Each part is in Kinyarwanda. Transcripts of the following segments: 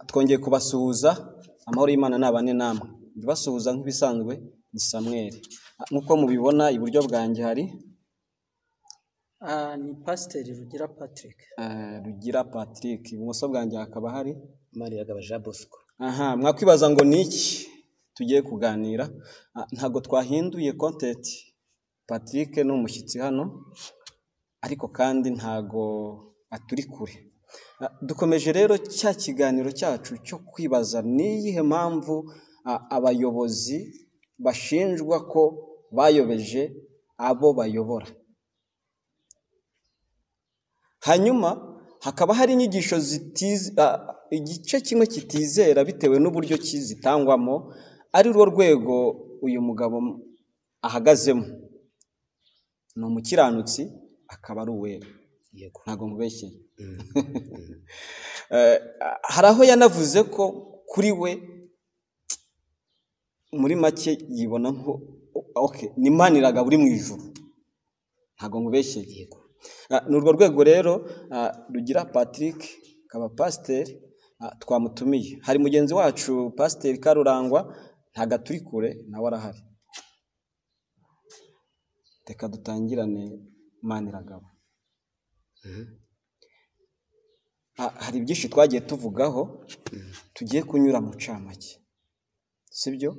Twongeye kubasuhuza, amahoro y'Imana nabane namwe. Ndibasuhuza nk'ibisanzwe ni Samuel. Nkuko mubibona iburyo bwanjye hari ni Pasiteri Rugira Patrick. Rugira Patrick, ibumoso bwanjye hakaba hari Maniragaba Jean Bosco. Mwakwibaza ngo niki tugiye kuganira. Ntago twahinduye content. Patrick ni umushyitsi hano, ariko kandi ntago aturi kure. Dukomeje rero cya kiganiro cyacu cyo kwibaza niyihe mpamvu abayobozi bashinjwa ko bayobeje abo bayobora. Hanyuma hakaba hari inyigisho igice kimwe kitizera bitewe n'uburyo kizitangwamo, ari rwo rwego uyu mugabo ahagazemo. Ni umukiranutsi akaba ari uwera. Yego, ntago mubeshyeye. Hari aho yanavuze ko kuri we muri make yibona nko ni Maniragaba uri mu ijuru. Ntago mubeshyeye. yego. Ni urwo rwego rero Rugira Patrick akaba pasiteri twamutumiye. Hari mugenzi wacu Pasiteri Karurangwa, ntago aturi kure, nawe arahari. Reka dutangirane Maniragaba. Hari byinshi twagiye tuvugaho, tugiye kunyura mu camake, sibyo?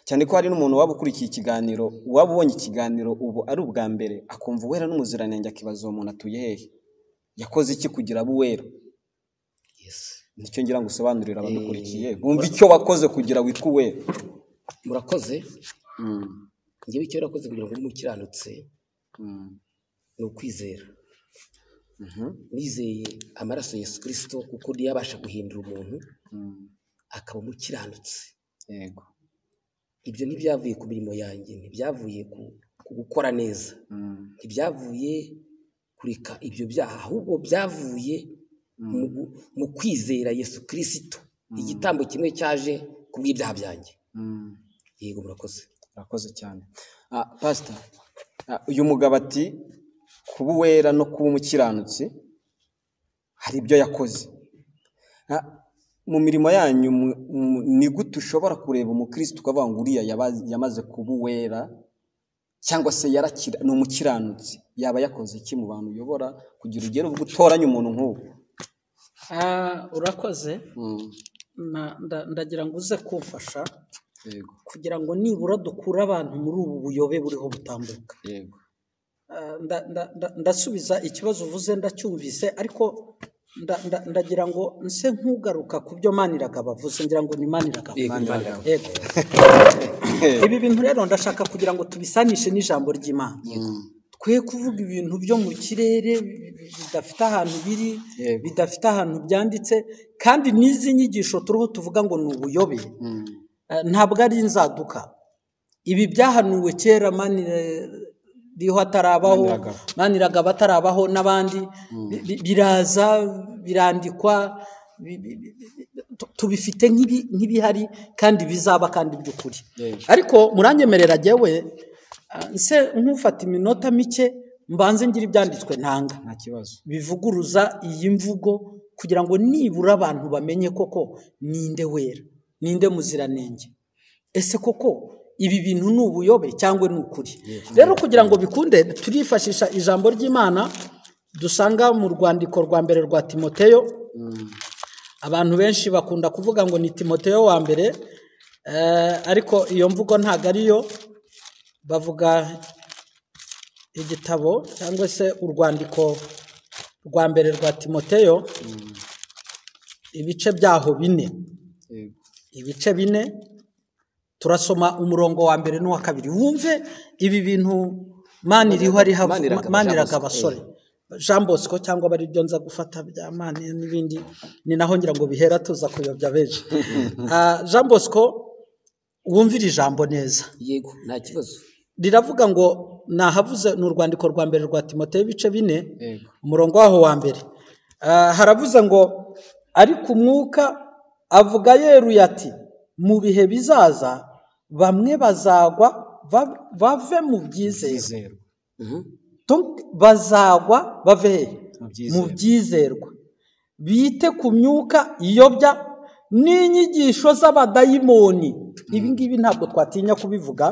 Cyane ko hari n'umuntu waba ukurikiye ikiganiro, waba ubonye ikiganiro ubu ari ubwa mbere, akumva uwera n'umuziranenge, akibaza uwo muntu atuye hehe, yakoze iki kugira abe uwera? Yes. Nicyo ngira ngo usobanurire abadukurikiye, bumva icyo wakoze kugira witwe uwera. Murakoze. Ngewe icyo nakoze kugira ngo umukiranutse ni ukwizera. Nizeye amaraso Yesu Kristo, kuko niyo abasha guhindura umuntu akaba umukiranutse. Yego. Ibyo ntibyavuye ku mirimo yanjye, ntibyavuye ku gukora neza, ntibyavuye kureka ibyo byaha, ahubwo byavuye mu kwizera Yesu Kristo, igitambo kimwe cyaje kubw'ibyaha byanjye. Yego, murakoze. Murakoze cyane. Pastor, uyu mugabo ati kuba uwera no kuba umukiranutsi hari ibyo yakoze. Mu mirimo yanyu ni gute ushobora kureba umukristo ukavuga ngo uriya yamaze kuba uwera, cyangwa se ni umukiranutsi? Yaba yakoze iki mu bantu uyobora kugira ugere ubwo utoranya umuntu nk'uwo? Urakoze. Ndagira ngo uze kumfasha. Yego. Kugira ngo nibura dukure abantu muri ubu buyobe buriho butambuka. Yego. Ndasubiza ikibazo uvuze, ndacyumvise, ariko ndagira ngo nse nkugaruka ku byo Maniragaba avuze. Ngira ngo ni Maniragaba. Yego. Ibi bintu rero ndashaka kugira ngo tubisanishe n'ijambo ry'Imana. Twe kuvuga ibintu byo mu kirere bidafite ahantu biri, bidafite ahantu byanditse, kandi n'izi nyigisho turiho tuvuga ngo ni ubuyobe, ntabwo ari inzaduka. Ibi byahanuwe kera Maniragaba atarabaho n'abandi, biraza birandikwa, tubifite nk'ibihari kandi bizaba kandi by'ukuri. Ariko muranyemerera jyewe nse nkufata iminota mike mbanze ngira ibyanditswe ntanga, nta kibazo, bivuguruza iyi mvugo, kugira ngo nibura abantu bamenye koko ninde wera, ninde muziranenge, ese koko ibi bintu ni ubuyobe cyangwa ni ukuri. Rero kugira ngo bikunde turifashisha ijambo ry'Imana dusanga mu rwandiko rwa mbere rwa Timoteyo. Abantu benshi bakunda kuvuga ngo ni Timoteyo wa mbere, ariko iyo mvugo ntago ariyo. Bavuga igitabo cyangwa se urwandiko rwa mbere rwa Timoteyo, ibice byaho 4. Ibice 4, turasoma umurongo wa mbere n'uwa kabiri. Wumve ibi bintu Maniriho ari Maniragaba basore Jean Bosco, cyangwa bari byo nza gufata bya Mani n'ibindi, ni naho ngira ngo bihera tuza kuyobya benshi. Jean Bosco, wumvira ijambo neza. Yego, nta kibazo. Riravuga ngo nahavuze n'urwandiko rwa mbere rwa Timoteyo ibice 4, umurongo waho wa mbere. Haravuze ngo ariko umwuka avuga yeruye ati mu bihe bizaza bamwe bazagwa bave mu byizerwa. Bazagwa bave mu byizerwa, bite ku myuka iyobya n'inyigisho z'abadayimoni. Ibi ngibi ntabwo twatinya kubivuga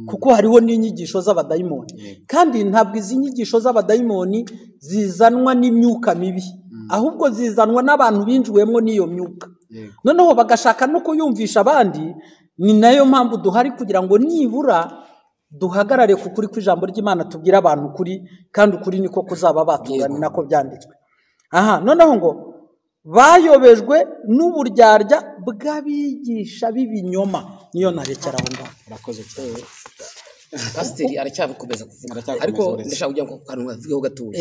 kuko hariho n'inyigisho z'abadayimoni, kandi ntabwo izi nyigisho z'abadayimoni zizanwa n'imyuka mibi, ahubwo zizanwa n'abantu binjiwemo n'iyo myuka, noneho bagashaka no kuyumvisha abandi. Ni nayo mpamvu duhari kugira ngo nibura duhagarare ku kuri kw'ijambo ry'Imana, tubwire abantu ukuri, kandi ukuri niko kuzaba batura, ni nako byanditswe. Noneho ngo bayobejwe n'uburyarya bw'abigisha b'ibinyoma. Niyo narekera aho ngaho. Urakoze cyane. Pasiteri aracyabikomeza kuvuga, ariko ndashaka kujya ku kantu avugeho gatoya.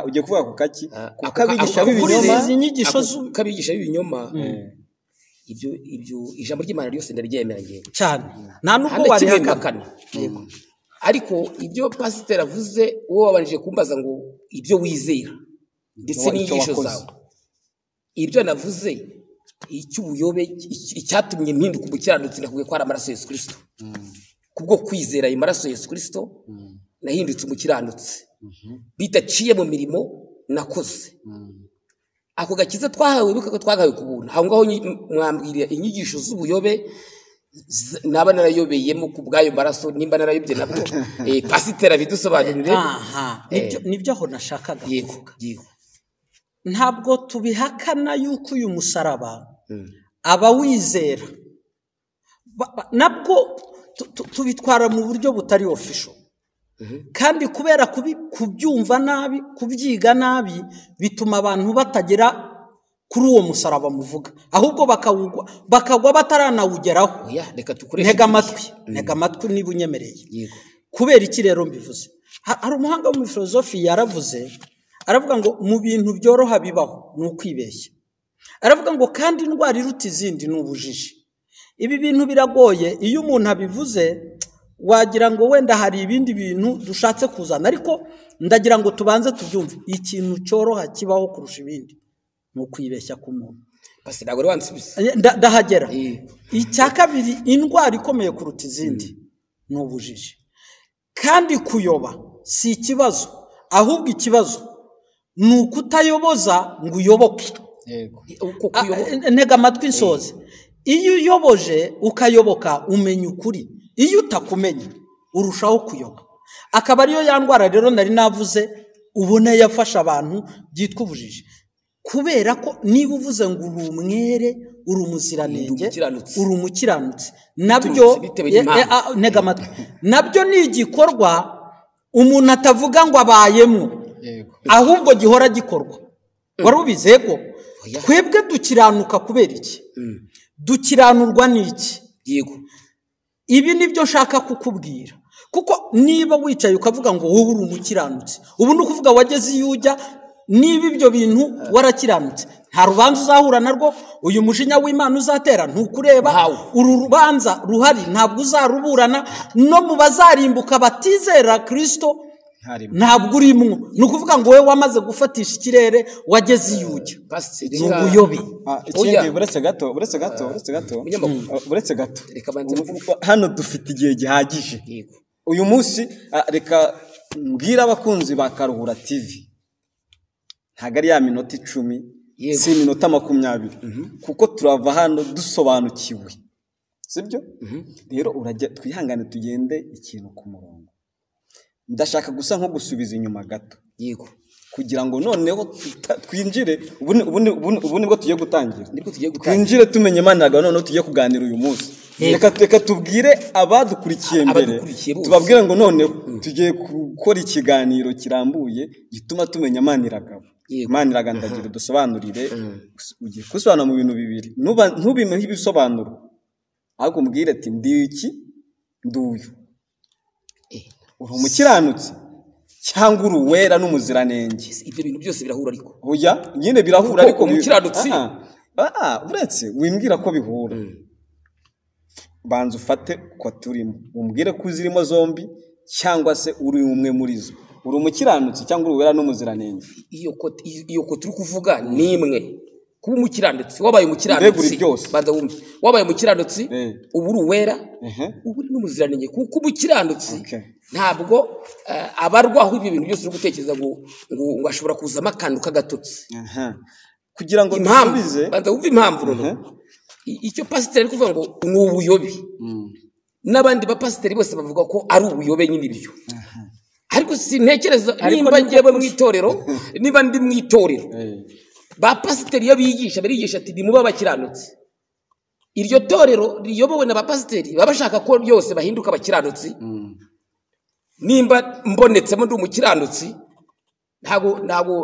Ugiye kuvuga ku kaki? Kuko abigisha b'ibinyoma, izi nyigisho kabigisha b'ibinyoma, ibyo ijambo ry'Imana ryose ndaryemera ngiye cyane, nta nubwo warihakana. Ariko ibyo pasiteri avuze, wowe wabanjije kumbaza ngo ibyo wizera ndetse n'inyigisho zawe, ibyo navuze icy'ubuyobe, icyatumye mpinduka umukiranutsi, nakubwiye ko ari amaraso ya Yesu Kristo. Kubwo kwizera ayo maraso ya Yesu Kristo nahindutse umukiranutsi bidaciye mu mirimo nakoze. Ako gakiza twahawe bikako twagahawe ku buntu. Aho ngaho mwambwira inyigisho z'ubuyobe naba narayobeyemo ku bwayo maraso, nimba narayobye nabwo pasiteri bidusobanurire. Nibyo aho nashakaga kuvuga. Ntabwo tubihakana yuko uyu musaraba aba wizera, nabwo tubitwara mu buryo butari official, kandi kubera kubyumva nabi, kubyiga nabi, bituma abantu batagera kuri uwo musaraba muvuga, ahubwo bakagwa bataranawugeraho. Ntega amatwi niba unyemereye. Kubera iki rero mbivuze? Hari umuhanga wo mu filozofi yaravuze, aravuga ngo mu bintu byoroha bibaho ni ukwibeshya. Aravuga ngo kandi indwara iruta izindi ni ubujiji. Ibi bintu biragoye, iyo umuntu abivuze wagira ngo wenda hari ibindi bintu dushatse kuzana, ariko ndagira ngo tubanze tubyumve. Ikintu cyoroha kibaho kurusha ibindi ni ukwibeshya k'umuntu. Ndahagera. Icya kabiri, indwara ikomeye kuruta izindi ni ubujiji. Kandi kuyoba si ikibazo, ahubwo ikibazo ni ukutayoboza ngo uyoboke. Ntega amatwi nsoze. Iyo uyoboje ukayoboka umenya ukuri, iyo utakumenya urushaho kuyoba. Akaba ariyo ya ndwara rero nari navuze ubona yafasha abantu, byitwa ubujiji. Kubera ko niba uvuze ngo uri umwere, uri umuziranenge, uri umukiranutsi, nabyo ntega amatwi, nabyo ni igikorwa umuntu atavuga ngo abayemo, ahubwo gihora gikorwa. Wari ubizi ko twebwe dukiranuka kubera iki? Dukiranurwa n'iki? Ibi nibyo nshaka kukubwira, kuko niba wicaye ukavuga ngo wowe uri umukiranutsi, ubu ni ukuvuga wageze iyo ujya. Niba ibyo bintu warakiranutse, nta rubanza uzahura narwo, uyu mujinya w'Imana uzatera ntukureba, uru rubanza ruhari ntabwo uzaruburana, no mu bazarimbuka batizera Kristo ntabwo urimo. Ni ukuvuga ngo wowe wamaze gufatisha ikirere, wageze iyo ujya. Ni ubuyobe. Ikindi buretse gato hano dufite igihe gihagije. Uyu munsi reka mbwira abakunzi ba Karuhura TV, ntabwo ari ya minota 10, si iminota 20, kuko turava hano dusobanukiwe, sibyo? Rero twihangane tugende ikintu ku murongo. Ndashaka gusa nko gusubiza inyuma gato, kugira ngo noneho twinjire. Ubu nibwo tugiye gutangira, twinjire tumenye Imana, noneho tugiye kuganira uyu munsi. Reka tubwire abadukurikiye mbere, tubabwire ngo noneho tugiye gukora ikiganiro kirambuye gituma tumenya Imana iragandagira. Dusobanurire, ugiye kusobanura mu bintu bibiri, ntubimeho ibisobanuro, ahubwo umbwire ati ndi iki, nduyu. Uri umukiranutsi cyangwa uri uwera n'umuziranenge? Ibyo bintu byose birahura ariko. Oya, nyine birahura ariko umukiranutsi. Uretse wimbwira ko bihura. Banza ufate ko turimo, umbwire ko uzirimo zombi cyangwa se uri umwe muri zo. Uri umukiranutsi cyangwa uri uwera n'umuziranenge? Iyo ko turi kuvuga ni imwe. Kuba umukiranutsi, wabaye umukiranutsi, banza wumve, wabaye umukiranutsi, ubu uri uwera, ubu uri n'umuziranenge. Kuko umukiranutsi ntabwo abarwaho ibyo bintu byose uri gutekereza ngo ashobora kuzamo akantu k'agatotsi. Kugira ngo dusubize, banza wumve impamvu. icyo pasiteri ari kuvuga ngo ni ubuyobe n'abandi bapasiteri bose bavuga ko ari ubuyobe nyine ibyo ariko sintekereza nimba ngewe mu itorero niba ndi mu itorero ba pasiteri iyo bigisha barigisha ati nimuba abakiranutsi iryo torero riyobowe na ba pasiteri baba bashaka ko yose bahinduka abakiranutsi nimba mbonetsemo ndi umukiranutsi ntabwo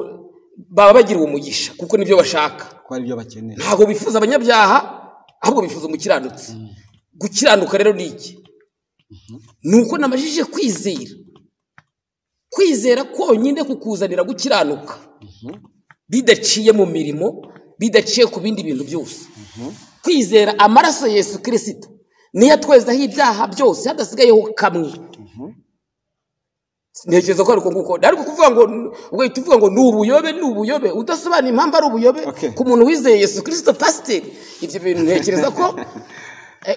baba bagira umugisha kuko nibyo bashaka ko ari byo bakeneye ntabwo bifuza abanyabyaha ahubwo bifuza umukiranutsi gukiranuka rero ni iki nuko namajije kwizera konyine kukuzanira gukiranuka bidaciye mu mirimo bidaciye ku bindi bintu byose kwizera amaraso Yesu Kristo niyo atwezaho ibyaha byose hadasigayeho kamwe ntekereza ko ariko nguko ariko kuvuga ngo ugahita uvuga ngo ni ubuyobe udasobanura impamvu ari ubuyobe ku muntu wizeye Yesu Kristo pasiteri ibyo bintu ntekereza ko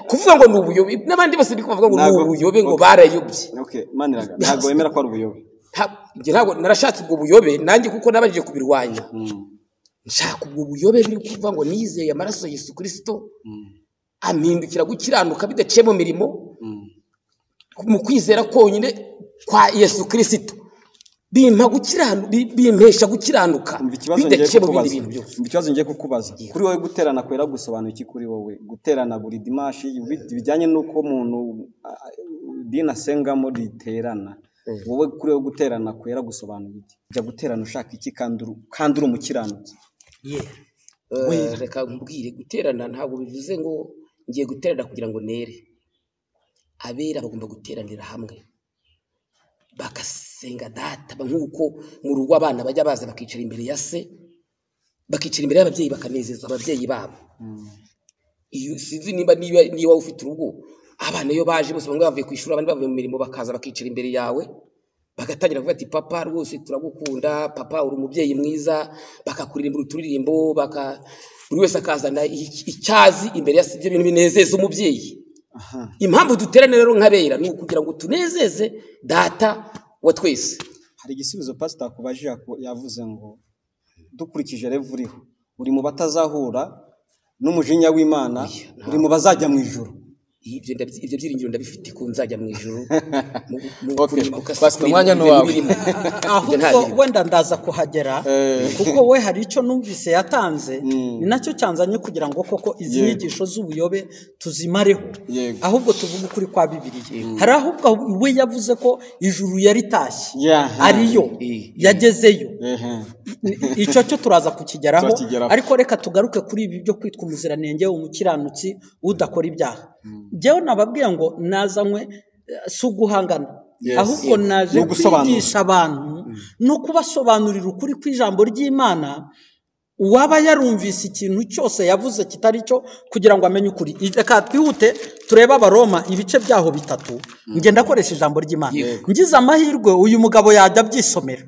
kuvuga ngo ni ubuyobe n'abandi bose biko bavuga ngo ni ubuyobe ngo barayobye Maniraga ntabwo wemera ko ari ubuyobe ntabwo narashatse ubwo buyobe nanjye kuko nabajije kubirwanya nshaka ubwo buyobe ni kuvuga ngo nizeye amaraso Yesu Kristo ampindukira gukiranuka bidaciye mu mirimo mu kwizera konyine kwa Yesu Kristo bimpesha gukiranuka bidaciye mu bindi bintu byose ikibazo ngiye kukubaza kuri wowe guterana kwera gusobanura iki kuri wowe guterana buri dimashi bijyanye n'uko umuntu dini asengamo riterana wowe kuri wowe guterana kwera gusobanura iki jya guterana ushaka iki kandi uri umukiranutsi reka nkubwire guterana ntabwo bivuze ngo ngiye guterana kugira ngo nere abera bagomba guteranira hamwe bagasenga data nk'uko mu rugo abana bajya baza bakicara imbere ya se bakicara imbere y'ababyeyi bakanezeza ababyeyi babo iyo sinzi niba ufite urugo abana iyo baje bose bamwe bavuye ku ishuri abandi bavuye mu mirimo bakaza bakicara imbere yawe bagatangira kuvuga ati papa rwose turagukunda papa uri umubyeyi mwiza bakakuririmba uturirimbo buri wese akazana icyazi imbere ya se ibyo bintu binezeza umubyeyi impamvu duterane rero nk'abera ni ukugira ngo tunezeze data wa twese hari igisubizo pastor kubajije yavuze ngo dukurikije revu uriho uri mu batazahura n'umujinya w'Imana uri mu bazajya mu ijuru ibyo byiringiro ndabifite ko nzajya mu ijuru pastor mwanya no wawe ahubwo wenda ndaza kuhagera kuko we hari icyo numvise yatanze ni nacyo cyanzanye kugira ngo koko izi nyigisho z'ubuyobe tuzimareho ahubwo tuvuga ukuri kwa Bibiliya hari ahubwo we yavuze ko ijuru yaritashye ariyo yagezeyo icyo cyo turaza kukigeraho ariko reka tugaruke kuri ibi byo kwitwa umuziranenge umukiranutsi udakora ibyaha jewe nababwiye ngo nazanywe si uguhangana ahubwo naje kwigisha abantu no kubasobanurira ukuri kw'ijambo ry'Imana uwaba yarumvise ikintu cyose yavuze kitari cyo kugira ngo amenye ukuri reka twihute tureba Abaroma ibice byaho 3 ngenda akoresha ijambo ry'Imana ngize amahirwe uyu mugabo yajya byisomera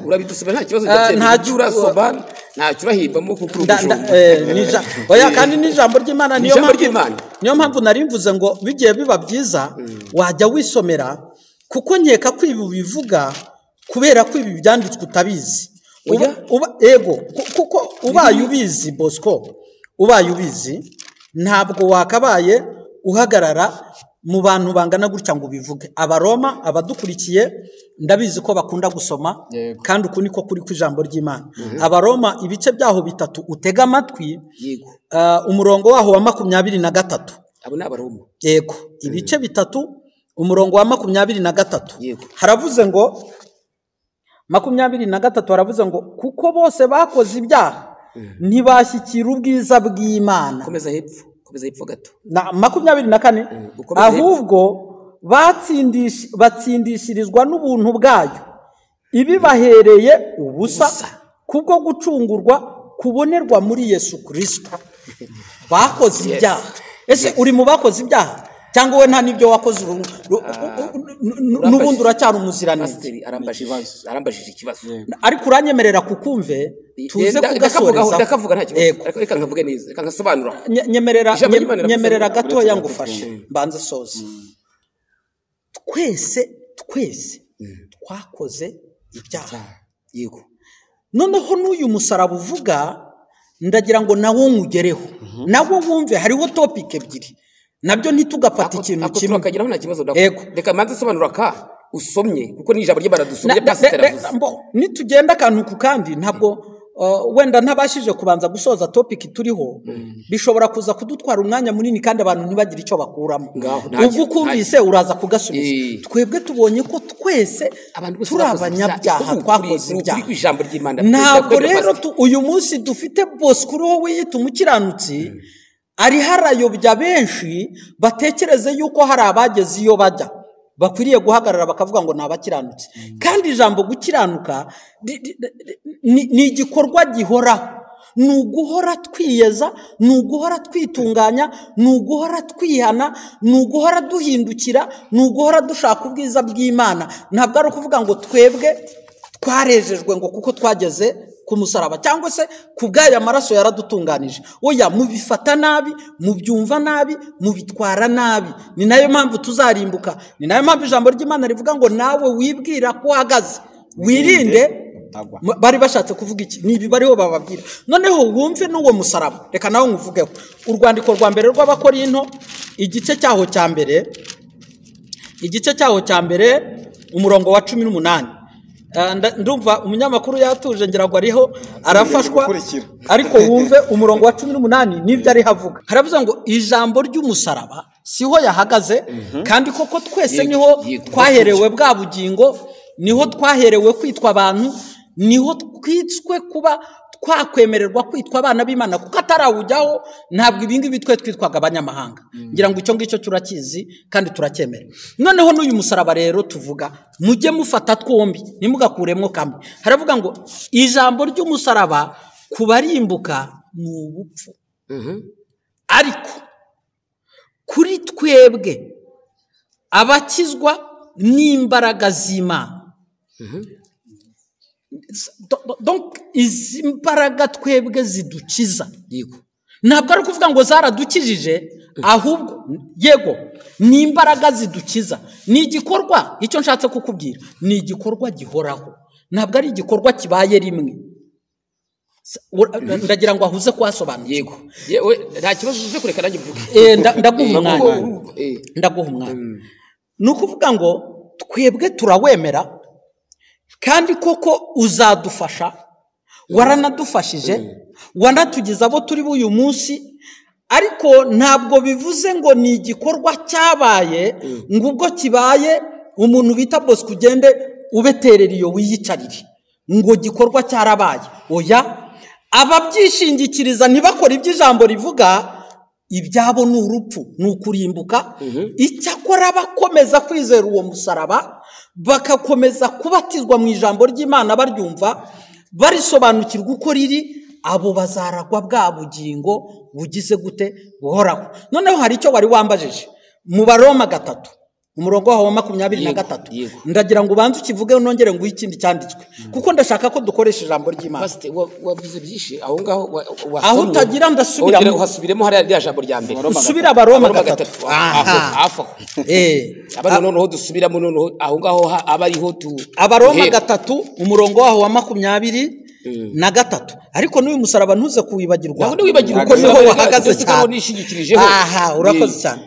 urabidusaba nta kibazo ntacyo urasoma ntacyo urahibamo kuko oya kandi n'ijambo ry'Imana niyo mpamvu nari mvuze ngo bigiye biba byiza wajya wisomera kuko nkeka ko ibi bivuga kubera ko ibi byanditswe utabizi kuko ubaye ubizi Bosco ubaye ubizi ntabwo wakabaye uhagarara mu bantu bangana gutya ngo bivuge Abaroma abadukurikiye ndabizi ko bakunda gusoma kandi uko niko kuri kw'ijambo ry'Imana Abaroma ibice byaho 3 utega amatwi umurongo waho wa 23 abo ni Abaroma yego ibice 3 umurongo wa 23 haravuze ngo 23 haravuze ngo kuko bose bakoze ibyaha ntibashyikira ubwiza bw'Imana komeza hepfo gato na 24 ahubwo batsindishirizwa n'ubuntu bwayo ibi bahereye ubusa kubwo gucungurwa kubonerwa muri Yesu Kristo bakoze ibyaha ese uri mu bakoze ibyaha cyangwa we nta nibyo wakoze n'ubundi uracyari umuziranenge arambajije ikibazo ariko uranyemerera kukumve tuze kugasoreza ndakavuga nta kibazo reka nkavuge neza reka ngasobanura nyemerera gatoya ngufashe mbanze soze twese twakoze ibyaha yego noneho n'uyu musaraba uvuga ndagira ngo nawo nkugereho nawo wumve hariho topic ebyiri nabyo ntitugafata ikintu kimwe akagiraho nta kibazo reka manze sobanura ka usomye kuko ni ijambo ry'Imana dusomye pasiteri avuze nitugenda akantu ku kandi ntabwo wenda ntabashije kubanza gusoza topic turiho bishobora kuza kudutwara umwanya munini kandi abantu ntibagire icyo bakuramo ubwo kumvise uraza kugasubiza twebwe tubonye ko twese turi abanyabyaha twakoze ibyaha ntabwo rero uyu munsi dufite Bosco uriho wiyita umukiranutsi ari harayobya benshi batekereze yuko hari abageze iyo bajya bakwiriye guhagarara bakavuga ngo nabakiranutse kandi ijambo gukiranuka ni igikorwa gihoraho ni uguhora twiyeza ni uguhora twitunganya ni uguhora twihana ni uguhora duhindukira ni uguhora dushaka ubwiza bw'Imana ntabwo ari ukuvuga ngo twebwe twarejejwe ngo kuko twageze ku musaraba cyangwa se ku bw'aya maraso yaradutunganije oya mubifata nabi mubyumva nabi mubitwara nabi ni nayo mpamvu tuzarimbuka ni nayo mpamvu ijambo ry'Imana rivuga ngo nawe wibwira ko uhagaze wirinde bari bashatse kuvuga iki nibi bariho bababwira noneho wumve n'uwo musaraba reka nawe nkuvugeho urwandiko rwa mbere rw'Abakorinto igice cyaho cya mbere umurongo wa 18 ndumva umunyamakuru yatuje ngira ngo ariho arafashwa ariko wumve umurongo wa 18 nibyo ari havuga haravuze ngo ijambo ry'umusaraba siho yahagaze kandi koko twese niho twaherewe bwa bugingo niho twaherewe kwitwa abantu niho twitswe kuba twakwemererwa kwitwa abana b'Imana kuko atarawujyaho ntabwo ibingibi twe twitwaga abanyamahanga ngira ngo icyo ngicyo turakizi kandi turacyemera noneho n'uyu musaraba rero tuvuga mujye mufata twombi ntimugakuremo kamwe haravuga ngo ijambo ry'umusaraba kubarimbuka ni ubupfu ariko kuri twebwe abakizwa n'imbaraga z'Imana donc izi mbaraga twebwe zidukiza ntabwo ari kuvuga ngo zaradukijije ahubwo yego ni imbaraga zidukiza ni igikorwa icyo nshatse kukubwira ni igikorwa gihoraho ntabwo ari igikorwa kibaye rimwe ndagira ngo ahuze kuhasobanura yego nta kibazo uze kureka nanjye mvuge ndaguha umwanya ni ukuvuga ngo twebwe turawemera kandi koko uzadufasha waranadufashije wanatugize abo turi b'uyu munsi ariko ntabwo bivuze ngo ni igikorwa cyabaye ngo ubwo kibaye umuntu bita Bosco ugende ubeterera iyo wiyicarire ngo gikorwa cyarabaye oya ababyishingikiriza ntibakora iby'ijambo rivuga ibyabo ni urupfu ni ukurimbuka icyakora bakomeza kwizera uwo musaraba bakakomeza kubatizwa mu ijambo ry'Imana baryumva barisobanukirwa uko riri abo bazaragwa bwa bugingo bugize gute buhoraho noneho hari icyo wari wambajije mu Baroma 3 umurongo wa 23 ndagira ngo ubanze ukivuge nongere ngo ikindi cyanditswe kuko ndashaka ko dukoresha ijambo ry'Imana wavuze byinshi aho ngaho aho utagira ndasubiramo uhasubiremo hari rya jambo rya mbere usubira Baroma 3 aho abantu noneho dusubiramo noneho aho ngaho abariho Abaroma 3 umurongo waho wa 23 ariko n'uyu musaraba ntuze kuwibagirwa kuko niho wahagaze cyane urakoze cyane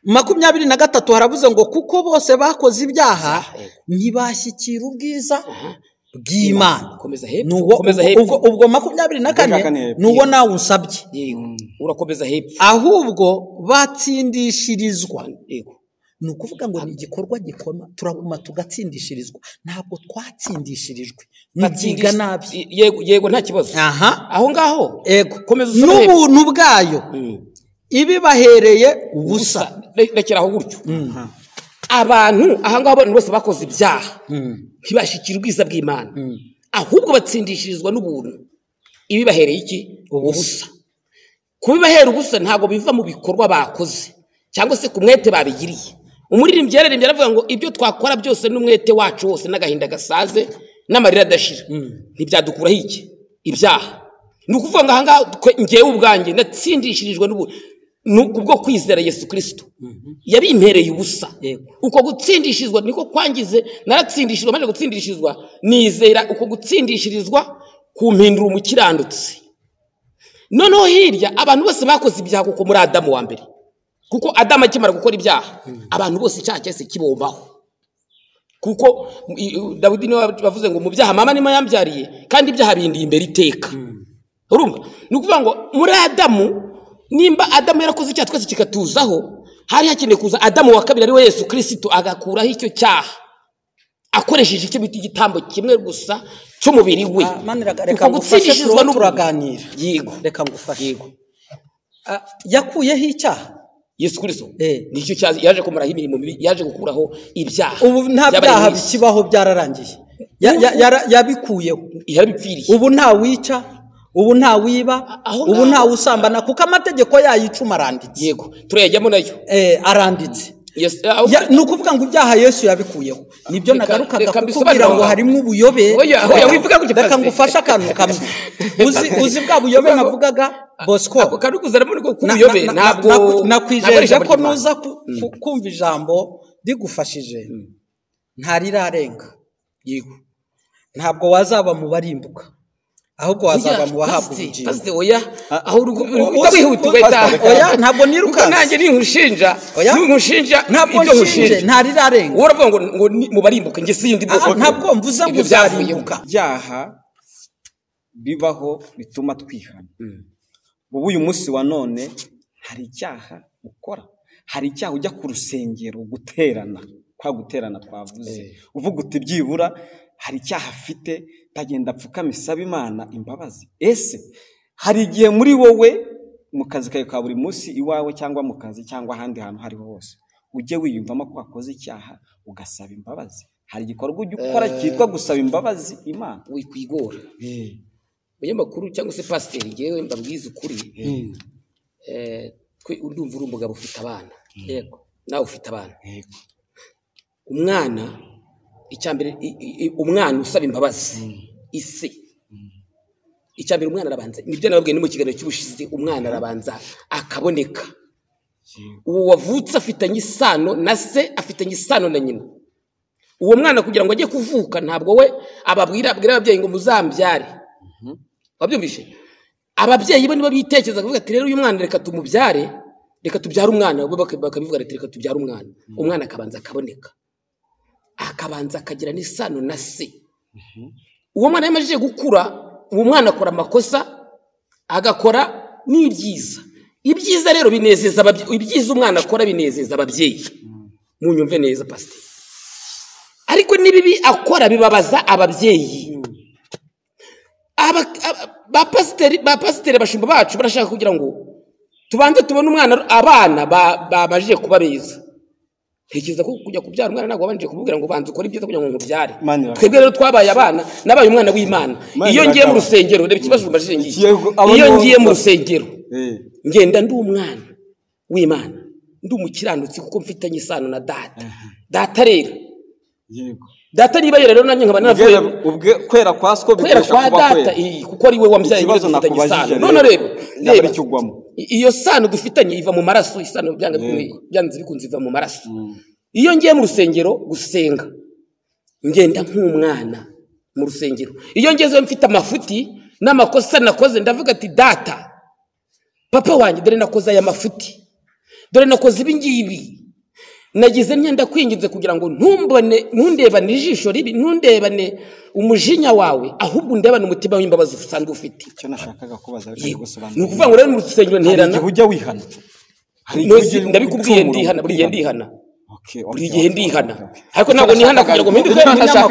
23 haravuze ngo kuko bose bakoze ibyaha ntibashyikira ubwiza bw'Imana ubwo 24 nuwo nawe usabye urakomeza hepfo ahubwo batsindishirizwa ni ukuvuga ngo ni igikorwa gikoma turaguma tugatsindishirizwa ntabwo twatsindishirijwe mugiga nabi yego nta kibazo aho ngaho komeza n'ubuntu bwayo ibi bahereye ubusa rekera aho gutyo abantu aha ngaho abantu bose bakoze ibyaha ntibashikira ubwiza bw'Imana ahubwo batsindishirizwa n'ubuntu ibi bahereye iki ubusa kubibahera ubusa ntabwo biva mu bikorwa bakoze cyangwa se ku mwete babigiriye umuririmbyi yaririmbye aravuga ngo ibyo twakora byose n'umwete wacu wose n'agahinda gasaze n'amarira adashira ntibyadukuraho iki ibyaha ni ukuvuga ngo aha ngaho ngewe ubwanjye natsindishirijwe kubwo kwizera Yesu Kristo yabimpereye ubusa uko gutsindishirizwa niko kwangize naratsindishijwe maze gutsindishirizwa nizera uko gutsindishirizwa kumpindura umukiranutsi noneho hirya abantu bose bakoze ibyaha kuko muri Adamu wa mbere, kuko Adamu akimara gukora ibyaha abantu bose icyaha cyose kibombaho, kuko Dawidi niwe bavuze ngo mu byaha mama nimo yambyariye kandi ibyaha bindi imbere iteka. Urumva ni ukuvuga ngo muri Adamu, nimba Adamu yarakoze icyaha twese kikatuzaho, hari hakeneye kuza Adamu wa kabiri ari we Yesu Kristo agakuraho icyo cyaha akoresheje icyo bita igitambo kimwe gusa cy'umubiri we. Reka ngufashe turaganira. Yego, reka ngufashe. Yego, yakuyeho icyaha Yesu Kristo nicyo cyaje yaje kumaraho imirimo mibi, yaje gukuraho ibyaha. Ubu nta byaha bikibaho, byararangiye, yabikuyeho, yarabipfiriye. ubu nta wica, ubu nta wiba, ubu nta usambana, kuko amategeko yayicuma aranditse. Yego, turayajyamo nayo aranditse. Ni ukuvuga ngo ibyaha Yesu yabikuyeho. Nibyo nagarukaga kukubwira ngo harimo ubuyobe. Reka ngufashe akantu kamwe. Uzi bwa buyobe navugaga Bosco, nakwijeje ko nuza kumva ijambo rigufashije ntarirarenga. Yego, ntabwo wazaba mu barimbuka, ahubwo wazaba mu bahabwa ubugingo. Oya, aho oya, ntabwo niruka nanjye ninkushinja, ntabwo nshinje, ntarirarenga. Uravuga ngo mu barimbuka nge sindi bwoko, ntabwo mvuze ngo uzarimbuka. Byaha bibaho bituma twihana. Ubu uyu munsi wa none hari icyaha ukora, hari icyaha ujya ku rusengero guterana, kwa guterana twavuze, uvuga uti byibura hari icyaha afite, tagenda apfukama isaba Imana imbabazi. Ese hari igihe muri wowe mu kazi kawe ka buri munsi iwawe cyangwa mu kazi cyangwa ahandi hantu hariho hose ujye wiyumvamo ko wakoze icyaha ugasaba imbabazi? Hari igikorwa ujya ukora cyitwa gusaba imbabazi Imana? Wikwigora umunyamakuru cyangwa se pasiteri, yewe mbabwiza ukuri, ndumva uri umugabo ufite abana. Yego, nawe ufite abana. Yego, umwana icyambere, umwana usaba imbabazi ise, icyambere umwana arabanza, nibyo nababwiye ni mu kiganiro cy'ubushize, umwana arabanza akaboneka. Uwo wavutse afitanye isano na se, afitanye isano na nyina. Uwo mwana kugira ngo ajye kuvuka ntabwo we ababwira ababyeyi ngo muzambyare. Wabyumvishe? Ababyeyi bo nibo bitekereza kuvuga ati rero uyu mwana reka tumubyare, reka tubyare umwana, bakabivuga ati reka tubyare umwana. Umwana akabanza akaboneka, akabanza akagira n'isano na se. Uwo mwana yamajije gukura, uwo mwana akora amakosa, agakora n'ibyiza. Ibyiza rero binezeza ababyeyi, ibyiza umwana akora binezeza ababyeyi. Munyumve neza pasiteri. Ariko nibibi akora bibabaza ababyeyi. Bapasiteri bashumba bacu barashaka kugira ngo tubanze tubone umwana, abana babajije kuba beza. Tekereza ko kujya kubyara umwana ntabwo wabanje kumubwira ngo banze ukora ibyiza kugira ngo mubyare. Twebwe rero twabaye abana, nabaye umwana w'Imana. Iyo ngiye mu rusengero, reba ikibazo mbajije ngiye. Iyo ngiye mu rusengero ngenda ndi umwana w'Imana, ndi umukiranutsi kuko mfitanye isano na data. Data rero, yego, data niba rero nanjye nkaba naravuye ubwe kwera kwasko bikesha kwa data, kuko ari we wambyaye nyine dufitanye isano. None rero reba icyugwamo, iyo sano dufitanye iva mu maraso. Isano byanze bikunze iva mu maraso. Iyo ngiye mu rusengero gusenga, ngenda nk'umwana mu rusengero. Iyo ngeze mfite amafuti n'amakosa nakoze, ndavuga ati data, papa wanjye, dore nakoze aya mafuti, dore nakoze ibi ngibi, nagize myenda kwinginze kugira ngo ntundebane ijisho ribi, ntundebane umujinya wawe, ahubwo ndebane umutima w'imbabazi usanzwe ufite. Icyo nashakaga kubaza ni ukuvuga ngo rero mu rusengero nterana, igihe ujya wihana, ndabikubwiye ndihana, buri gihe ndihana, buri gihe ndihana. Ariko ntabwo nihana kugira ngo mpinduke,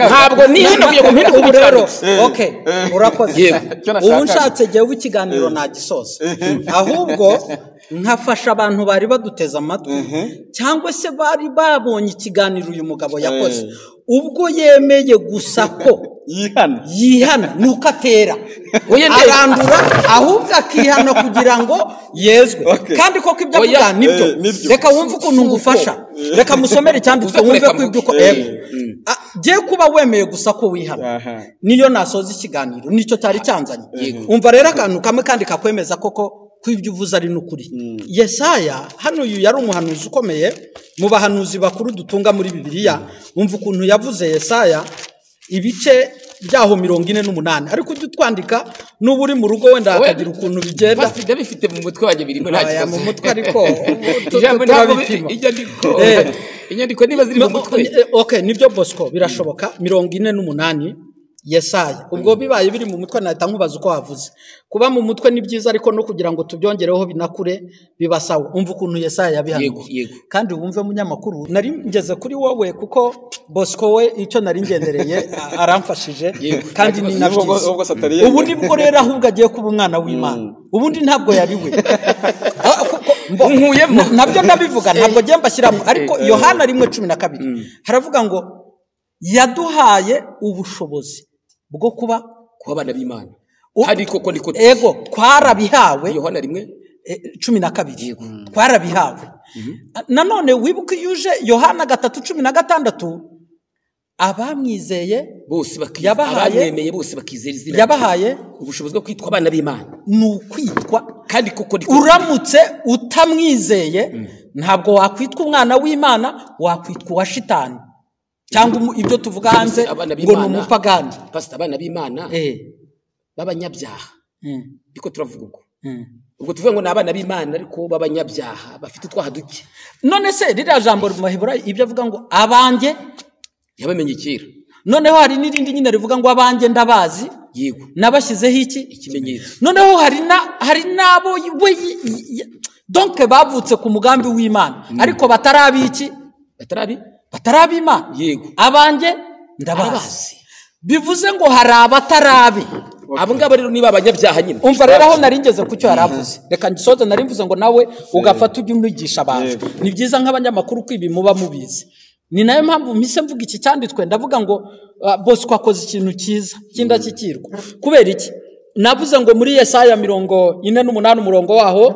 ntabwo nihana kugira ngo mpinduke umukiranutsi. Okay, urakoze. Ubu nshatse jyewe ikiganiro nagisoza, ahubwo nkafasha abantu bari baduteza amatwi cyangwa se bari babonye ikiganiro uyu mugabo yakoze, ubwo yemeye gusa ko yihana nuko atera arandura, ahubwo akihana kugira ngo yezwe. Kandi koko ibyo avuga nibyo. Reka wumve ukuntu ngufasha, reka musomere icyanditswe wumve ko ibyo giye kuba wemeye gusa ko wihana. Niyo nasoza ikiganiro, nicyo cyari cyanzanye. Umva rero akantu kamwe kandi kakwemeza koko kw'ibyo uvuze ari n'ukuri. Yesaya, hano uyu yari umuhanuzi ukomeye mu bahanuzi bakuru dutunga muri Bibiliya. Umva ukuntu yavuze Yesaya ibice byaho 48 ariko ujye twandika n'ubu uri mu rugo wenda hakagira ukuntu bigenda bafite bifite mu mutwe wanjye birimo nta kibazo mu mutwe ariko ijambo ntabwo inyandiko niba ziri mu mutwe okay nibyo Bosco birashoboka 48 Yesaya ubwo bibaye biri mu mutwe nahita nkubaza uko wavuze kuba mu mutwe ni byiza ariko no kugira ngo tubyongereho binakure bibasawa umva ukuntu Yesaya yabihanuye kandi wumve munyamakuru nari ngeze kuri wowe kuko Bosco we icyo nari ngendereye aramfashije kandi ni nabyiza ubu nibwo rero ahubwo agiye kuba umwana w'Imana ubundi ntabwo yari we nkuyemo nabyo ndabivuga ntabwo giye mbashyiramo ariko Yohana 1:12 haravuga ngo yaduhaye ubushobozi bwo kuba abana b'Imana hari koko niko ego twarabihawe Yohana 1:12 twarabihawe nanone wibuka yuje Yohana 3:16 abamwizeye bose abamwemeye bose bakizera izina yabahaye ubushobozi bwo kwitwa abana b'Imana nukwitwa kandi koko uramutse utamwizeye ntabwo wakwitwa umwana w'Imana wakwitwa uwa shitani cyangwa ibyo tuvuga hanze ngo ni umupagani pastor abana b'Imana b'abanyabyaha biko turavuga ubwo tuvuga ngo nabana b'Imana ariko b'abanyabyaha bafite utwaha duke none se ririya jambo mu Maheburayo ibyo avuga ngo abanjye yabamenye kera noneho hari n'irindi nyine rivuga ngo abanjye ndabazi yego nabashyizeho ikimenyetso noneho hari nabo donc bavutse ku mugambi w'Imana ariko batarabiki batarabima yego abanjye ndabazi bivuze ngo hari abatarabe abo ngabo rero niba abanyabyaha nyine umva rero aho naringeze ku cyo yaravuze reka ngisoze narimvuze ngo nawe ugafata ujye umwigisha abantu ni byiza nk'abanyamakuru kwibi muba mubizi ni nayo mpamvu mise mvuga iki cyanditswe ndavuga ngo Bosco akoze ikintu cyiza kindakikirwa kubera iki navuze ngo muri Yesaya 48 umurongo waho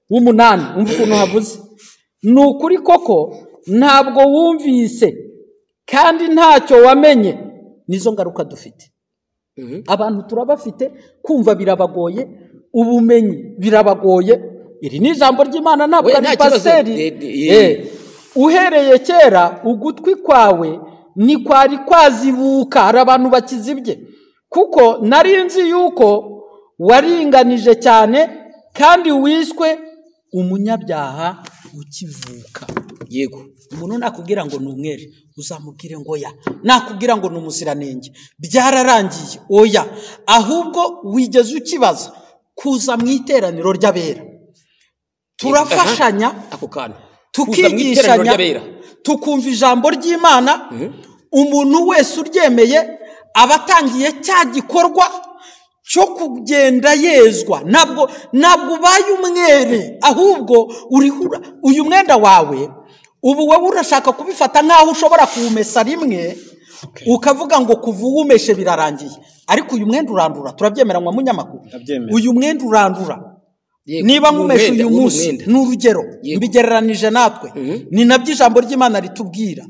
w'8 umva ukuntu havuze nukuri koko ntabwo wumvise kandi ntacyo wamenye nizo ngaruka dufite abantu turabafite kumva birabagoye ubumenyi birabagoye iri ni ijambo ry'Imana ntabwo ari paseri uhereye kera ugutwi kwawe ni kwari kwazibuka hari abantu bakizibye kuko nari nzi yuko waringanije cyane kandi wiswe umunyabyaha ukivuka yego umuntu nakubwira ngo ni umwere uzamubwire ngo ya nakubwira ngo ni umuziranenge byararangiye oya ahubwo wigeze ukibaza kuza mu iteraniro ry'abera turafashanya ako kana tukigishanya tukumva ijambo ry'Imana umuntu wese uryemeye abatangiye cya gikorwa cyo kugenda yezwa ntabwo ubaye umwere ahubwo urihura uyu mwenda wawe ubu wowe urashaka kubifata nkaho ushobora kuwumesa rimwe ukavuga ngo kuva uwumeshe birarangiye ariko uyu mwenda urandura turabyemeranywa munyamakuru uyu mwenda urandura niba nkumeshe uyu munsi n'urugero mbigereranije natwe ni nabyo ijambo ry'Imana ritubwira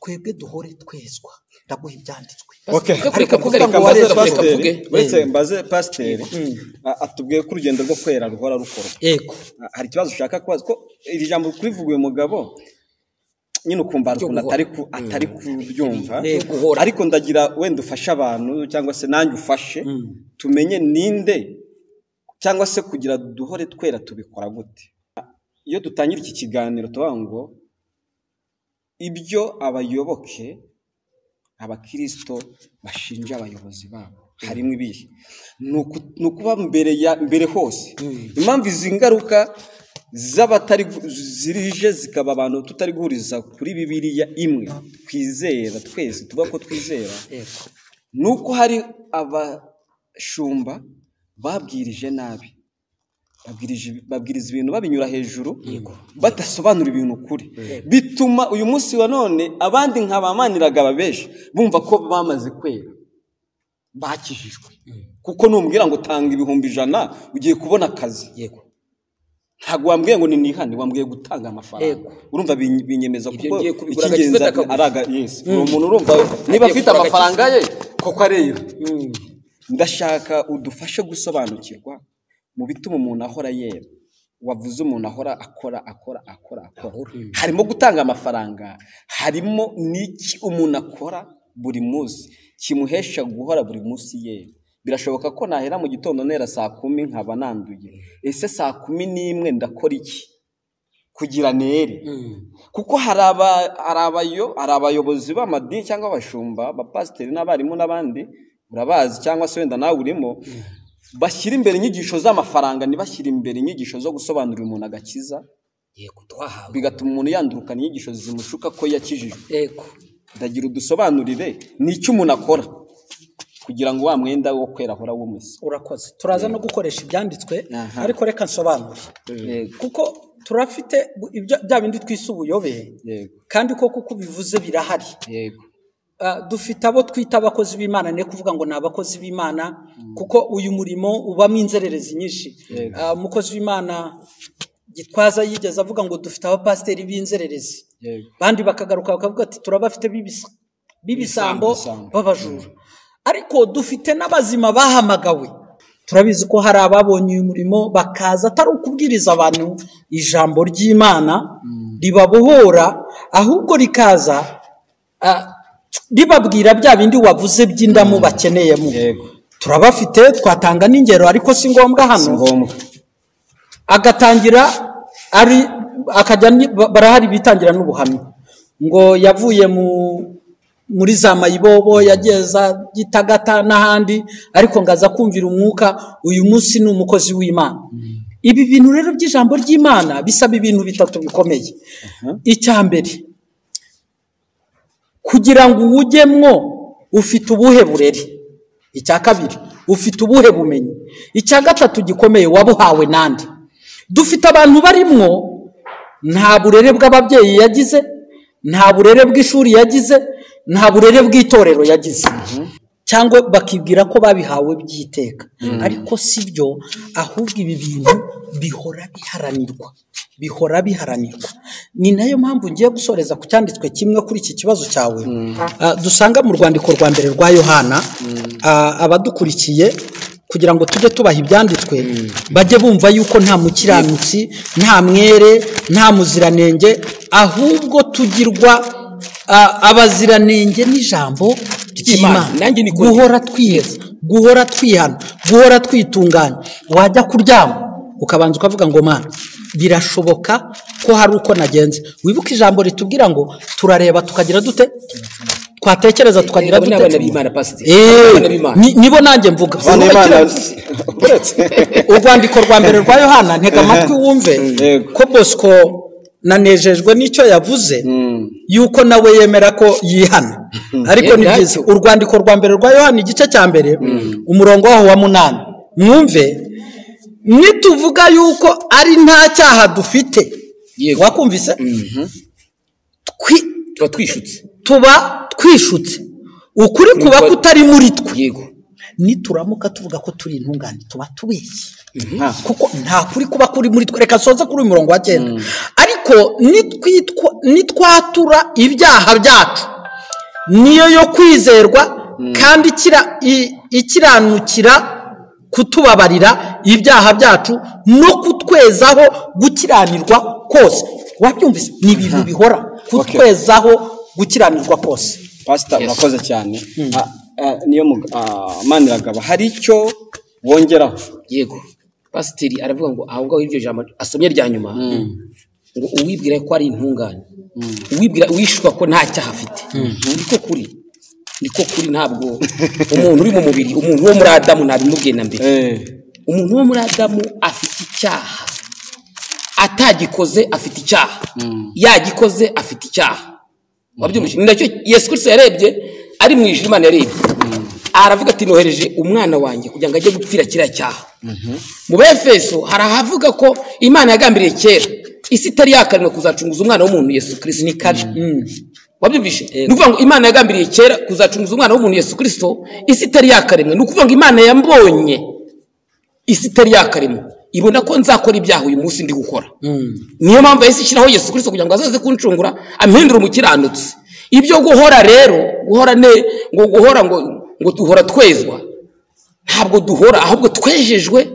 twebwe duhore twezwa ndaguha ibyanditswe ariko kuvuga ngo uretse mbaze pasiteri atubwiye ko urugendo rwo kwera ruhora rukorwa yego hari ikibazo ushaka kubaza ko iri jambo kurivuga uyu mugabo nyine ukumva atari kubyumva ariko ndagira wenda ufashe abantu cyangwa se nanjye ufashe tumenye ninde cyangwa se kugira duhore twera tubikora gute iyo dutangira iki kiganiro tuvuga ngo ibyo abayoboke abakristo bashinja abayobozi babo harimo ibihe nukuba mbere hose impamvu izi ngaruka z'abatari zirije zikaba abantu tutari guhuriza kuri Bibiliya imwe twizera twese tuvuga ko twizera nuko hari abashumba babwirije nabi babwiriza ibintu babinyura hejuru badasobanura ibintu kuri bituma uyu munsi wa none abandi nk'abamaniraga ababeshi bumva ko bamaze kwera bakijijwe kuko numbwira ngo tanga 100,000 ugiye kubona akazi yego ntabwo wambwiye ngo ni nihane wambwiye gutanga amafaranga urumva binyemeza kuko ikigenza araga umuntu urumva niba afite amafaranga ye koko arera ndashaka udufashe gusobanukirwa mu bituma umuntu ahora yera wavuze umuntu ahora akora harimo gutanga amafaranga harimo n'iki umuntu akora buri munsi kimuhesha guhora buri munsi yera. Birashoboka ko nahera mu gitondo nera saa 10 nkaba nanduye, ese saa 11 ndakora iki kugira nere? Kuko hari abayobozi b'amadini cyangwa abashumba, abapasiteri n'abarimu n'abandi, urabazi cyangwa se wenda nawe urimo, bashyira imbere inyigisho z'amafaranga, ntibashyira imbere inyigisho zo gusobanurira umuntu agakiza, bigatuma umuntu yandurukana inyigisho zimushuka ko yakijijwe. Ndagira udusobanurire n'icyo umuntu akora kugira ngo wa mwenda wo kwera ahora wumese. Urakoze. Turaza no gukoresha ibyanditswe, ariko reka nsobanure. Kuko turafite bya bindi twise ubuyobe, kandi koko kubivuze birahari. Dufite abo twita abakozi b'Imana, ne kuvuga ngo ni abakozi b'Imana, kuko uyu murimo ubamo inzererezi nyinshi. Umukozi w'Imana Gitwaza yigeze avuga ngo dufite abapasiteri b'inzererezi, bandi bakagaruka bakavuga ati turabafite bibisambo babajura. Ariko dufite n'abazima bahamagawe. Turabizi ko hari ababonye uyu murimo bakaza atari ukubwiriza abantu ijambo ry'Imana ribabohora, ahubwo rikaza ribabwira bya bindi wavuze by'indamu bakeneyemo. Turabafite, twatanga n'ingero ariko si ngombwa hano. Agatangira akajya barahari bitangira n'ubuhamya ngo yavuye muri za Mayibobo, yageza Gitagata n'ahandi, ariko ngaza kumvira umwuka uyu munsi ni umukozi w'Imana. Ibi bintu rero by'ijambo ry'Imana bisaba ibintu bitatu bikomeye. Icya mbere, kugira ngo uwujyemwo ufite ubuhe burere. Icya kabiri, ufite ubuhe bumenyi. Icya gatatu gikomeye, wabuhawe nande. Dufite abantu barimwo nta burere bw'ababyeyi yagize, nta burere bw'ishuri yagize, nta burere bw'itorero yagize, cyangwa bakibwira ko babihawe by'iteka. Ariko sibyo, ahubwo ibi bintu bihora biharanirwa. Ni nayo mpamvu ngiye gusoreza ku cyanditswe kimwe kuri iki kibazo cyawe, dusanga mu rwandiko rwa mbere rwa Yohana. Abadukurikiye kugira ngo tujye tubaha ibyanditswe, bajye bumva yuko nta mukiranutsi, nta mwere, nta muziranenge, ahubwo tugirwa abaziranenge n'ijambo ry'Imana. Guhora twiheza, guhora twihana, guhora twitunganya. Wajya kuryama ukabanza ukavuga ngo Mana, birashoboka ko hari uko nagenze. Wibuka ijambo ritubwira ngo turareba tukagira dute, twatekereza tukagira dute. Nibo nanjye mvuga. Urwandiko rwa mbere rwa Yohana, ntega amatwi wumve ko Bosco nanejejwe n'icyo yavuze, yuko nawe yemera ko yihana. Ariko ni byiza, urwandiko rwa mbere rwa Yohana igice cya mbere umurongo waho wa 8, mwumve, nituvuga yuko ari nta cyaha dufite, wakumvise, tuba twishutse, ukuri kuba kutari muri twe. Nituramuka tuvuga ko turi intungane, tuba tubeshye, kuko nta kuri kuba kuri muri twe. Reka soza kuri umurongo wa 9. Ariko nitwatura ibyaha byacu, niyo yo kwizerwa kandi ikiranukira kutubabarira ibyaha byacu no kutwezaho gukiranirwa kose. Wabyumvise? Ni ibintu bihora, kutwezaho gukiranirwa kose. Pastor, urakoze cyane. Niyo Maniragaba, hari icyo wongeraho? Yego, pasiteri aravuga ngo aho ngaho iryo jambo asomye rya nyuma, ngo uwibwira ko ari intungane, uwibwira wishwa ko nta cyaha afite. Niko kuri ntabwo umuntu uri mu mubiri, umuntu wo muri Adamu nabimubwiye na mbere. Umuntu wo muri Adamu afite icyaha, atagikoze afite icyaha, yagikoze afite icyaha. Wabyumvise? Ni nacyo Yesu Kristo yarebye ari mu ijuru. Imana yarebye aravuga ati nohereje umwana wanjye kugira ngo ajye gupfira kiriya cyaha. Mu Befeso hari ahavuga ko Imana yagambiriye kera isi itari yakaremwe kuzacunguza umwana w'umuntu Yesu Kristo. Ni kare. Wabyumvise? Ni ukuvuga ngo Imana yagambiriye kera kuzacunguza umwana w'umuntu Yesu Kristo isi itari yakaremwe. Ni ukuvuga ngo Imana yambonye isi itari yakaremwe, ibona ko nzakora ibyaha uyu munsi ndi gukora. Niyo mpamvu yahise ishyiraho Yesu Kristo kugira ngo azaze kuncungura, ampindure umukiranutsi. Ibyo guhora rero, guhora ngo duhora twezwa, ntabwo duhora, ahubwo twejejwe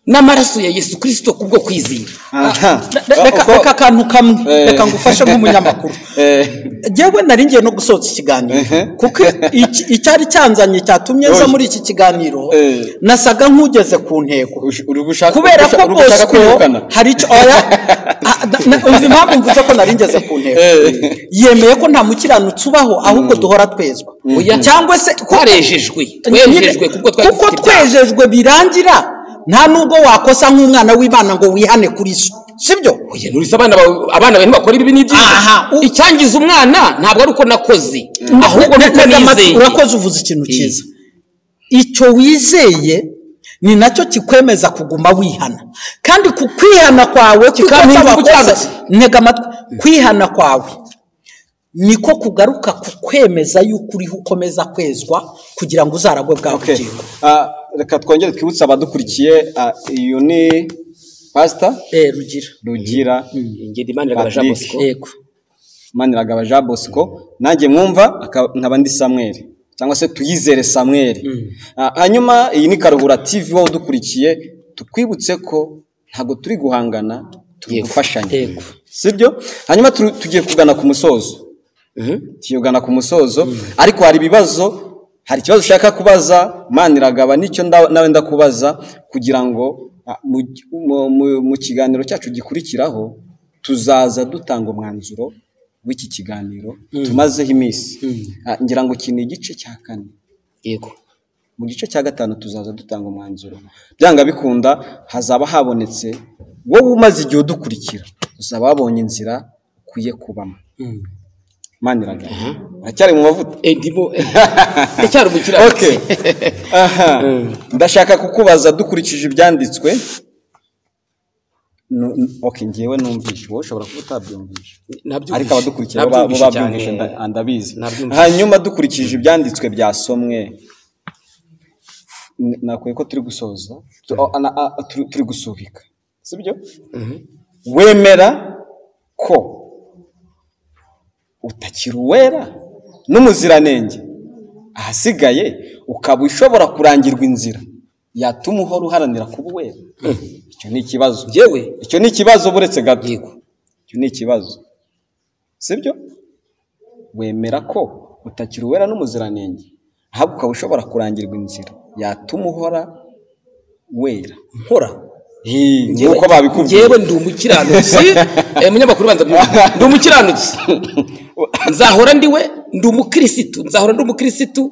n'amaraso ya Yesu Kristo kubwo kwizera. Reka akantu kamwe reka ngufashe nk'umunyamakuru. Jewe nari ngiye no gusoza ikiganiro kuko icyari cyanzanye cyatumye nza muri iki kiganiro nasaga nk'ugeze ku ntego kubera ko Bosco hari icyo umva impamvu mvuze ko nari ngeze ku ntego yemeye ko nta mukiranutsi ubaho ahubwo duhora twezwa cyangwa se twarejejwe kuko twejejwe birangira nta nubwo wakosa nk'umwana w'Imana ngo wihane kuri so sibyo oya nuri abana bene bakora ibi n'ibyiza icyangiza umwana ntabwo ari uko nakoze ahubwo nuko nizeye urakoze uvuze ikintu cyiza icyo wizeye ni nacyo kikwemeza kuguma wihana kandi ku kwihana kwawe ntega amatwi kwihana kwawe niko kugaruka kukwemeza yuko uriho ukomeza kwezwa kugira ngo uzaragwe bwa bugingo. Reka twongere twibutse abadukurikiye iyo ni Pastor Rugira Maniragaba Jean Bosco. Yego Maniragaba Jean Bosco nanjye mwumva nkaba ndi Samuel cyangwa se Tuyizere Samuel. Hanyuma iyi ni Karuhura TV wowe udukurikiye tukwibutse ko ntago turi guhangana turi gufashanya. Sibyo? Hanyuma tugiye kugana ku musozo. Tiyogana ku musozo ariko hari ikibazo ushaka kubaza Maniragaba nicyo nawe ndakubaza kugira ngo mu kiganiro cyacu gikurikiraho tuzaza dutanga umwanzuro w'iki kiganiro tumazeho iminsi ngira ngo iki ni igice cya 4 yego mu gice cya 5 tuzaza dutanga umwanzuro byanga bikunda hazaba habonetse wowe umaze igihe udukurikira uzaba wabonye inzira ukwiye kubamo Maniragaba acyari mu mavuta ndimo acyari umukira okay ndashaka kukubaza dukurikije ibyanditswe okay ngiyewe numvishe wowe ushobora kuba utabyumvishe ariko abadukurikira babyumvishe ndabizi hanyuma dukurikije ibyanditswe byasomwe nakwiye ko turi gusoza turi gusubika sibyo wemera ko utakiri uwera n'umuziranenge ahasigaye ukaba ushobora kurangirwa inzira yatuma uhora uharanira kuba uwera icyo ni ikibazo icyo ni ikibazo buretse gato icyo ni ikibazo sibyo wemera ko utakiri uwera n'umuziranenge ahubwo ukaba ushobora kurangirwa inzira yatuma uhora wera nuko babikubwiye yewe ndi umukiranutsi munyamakuru banza ndi umukiranutsi nzahora ndiwe ndi umukirisitu nzahora ndi umukirisitu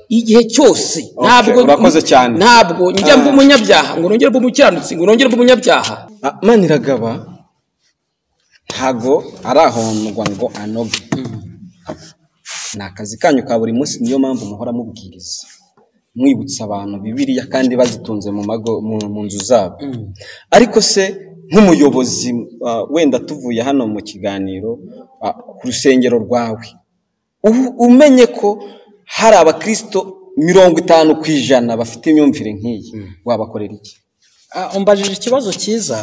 igihe cyose ntabwo urakoze cyane ntabwo njya mba umunyabyaha ngo nongere mba umukiranutsi ngo nongere mba umunyabyaha Maniragaba ntago arahondwa ngo anoge ni akazi kanyu ka buri munsi niyo mpamvu muhora mubwiriza mwibutsa abantu Bibiliya kandi bazitunze mu nzu zabo ariko se nk'umuyobozi wenda tuvuye hano mu kiganiro ku rusengero rwawe umenye ko hari abakristo 50% bafite imyumvire nk'iyi wabakorera iki? Umbajije ikibazo cyiza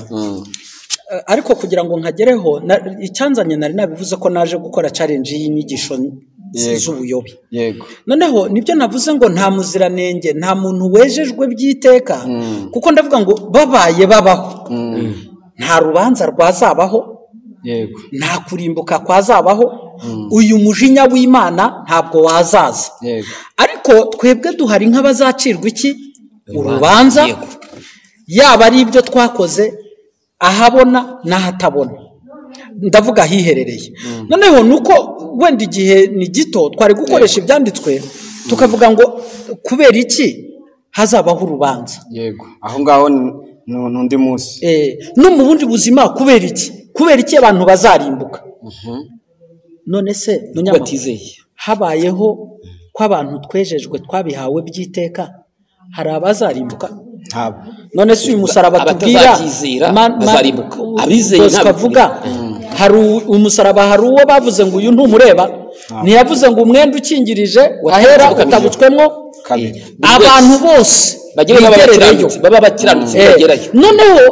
ariko kugira ngo nkagereho icyanzanye nari nabivuze ko naje gukora challenge y'inyigisho z'ubuyobe. Yego. Noneho nibyo navuze ngo nta muziranenge nta muntu wejejwe byiteka kuko ndavuga ngo babaye babaho nta rubanza rwazabaho yego nta kurimbuka kwazabaho uyu mujinya w'Imana ntabwo wazaza yego ariko twebwe duhari nk'abazacirwa iki urubanza yaba ari ibyo twakoze ahabona n'ahatabona ndavuga hiherereye noneho nuko wenda igihe ni gito twari gukoresha ibyanditswe tukavuga ngo kubera iki hazabaho urubanza yego aho ngaho n'undi munsi no mu bundi buzima kubera iki abantu bazarimbuka none se batizeye habayeho ko abantu twejejwe twabihawe byiteka hari abazarimbuka none se uyu musaraba tubwira bazarimbuka abizeye ntavuga hari umusaraba hari uwo bavuze ngo uyu ntumureba ntiyavuze ngo umwenda ukingirije ahera utabutswemo abantu bose baba bakiranutse bagerayo noneho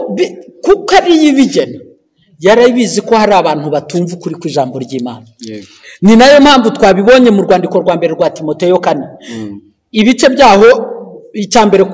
kuko ari ibigena yarabizi ko hari abantu batumva ukuri kw'ijambo ry'Imana ni nayo mpamvu twabibonye mu rwandiko rwa mbere rwa Timoteyo 4 ibice byaho icyambere